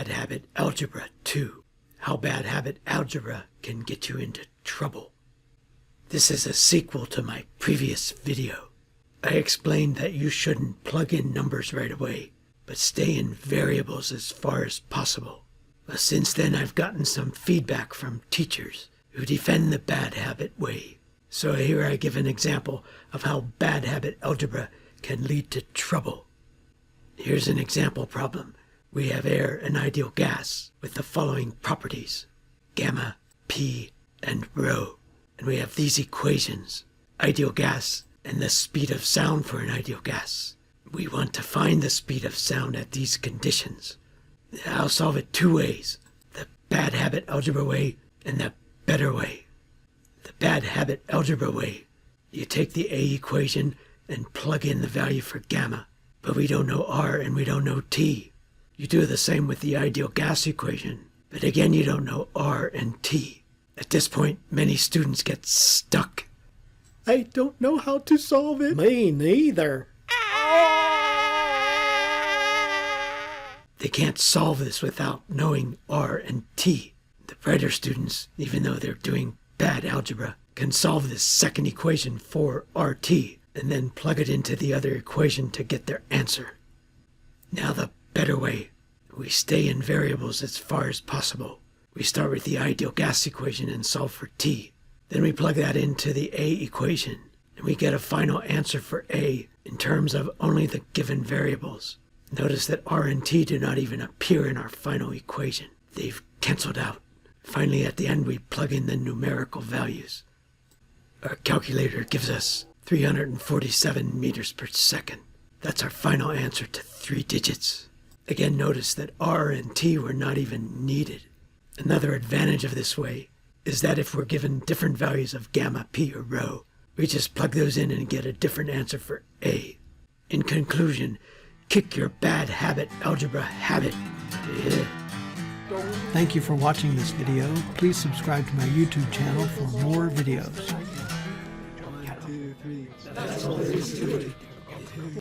Bad Habit Algebra 2. How bad habit algebra can get you into trouble. This is a sequel to my previous video. I explained that you shouldn't plug in numbers right away, but stay in variables as far as possible. But since then I've gotten some feedback from teachers who defend the bad habit way. So here I give an example of how bad habit algebra can lead to trouble. Here's an example problem. We have air and ideal gas with the following properties: gamma, p, and rho. And we have these equations: ideal gas and the speed of sound for an ideal gas. We want to find the speed of sound at these conditions. I'll solve it two ways: the bad habit algebra way and the better way. The bad habit algebra way: you take the A equation and plug in the value for gamma, but we don't know R and we don't know T. You do the same with the ideal gas equation, but again you don't know R and T. At this point, many students get stuck. I don't know how to solve it. Me neither. They can't solve this without knowing R and T. The brighter students, even though they're doing bad algebra, can solve this second equation for RT and then plug it into the other equation to get their answer. Now the better way: we stay in variables as far as possible. We start with the ideal gas equation and solve for T. Then we plug that into the A equation, and we get a final answer for A in terms of only the given variables. Notice that R and T do not even appear in our final equation. They've canceled out. Finally, at the end, we plug in the numerical values. Our calculator gives us 347 meters per second. That's our final answer to 3 digits. Again, notice that R and T were not even needed. Another advantage of this way is that if we're given different values of gamma, p, or rho, we just plug those in and get a different answer for A. In conclusion, kick your bad habit algebra habit. Yeah. Thank you for watching this video. Please subscribe to my YouTube channel for more videos. 1, 2, 3. That's all there is to it.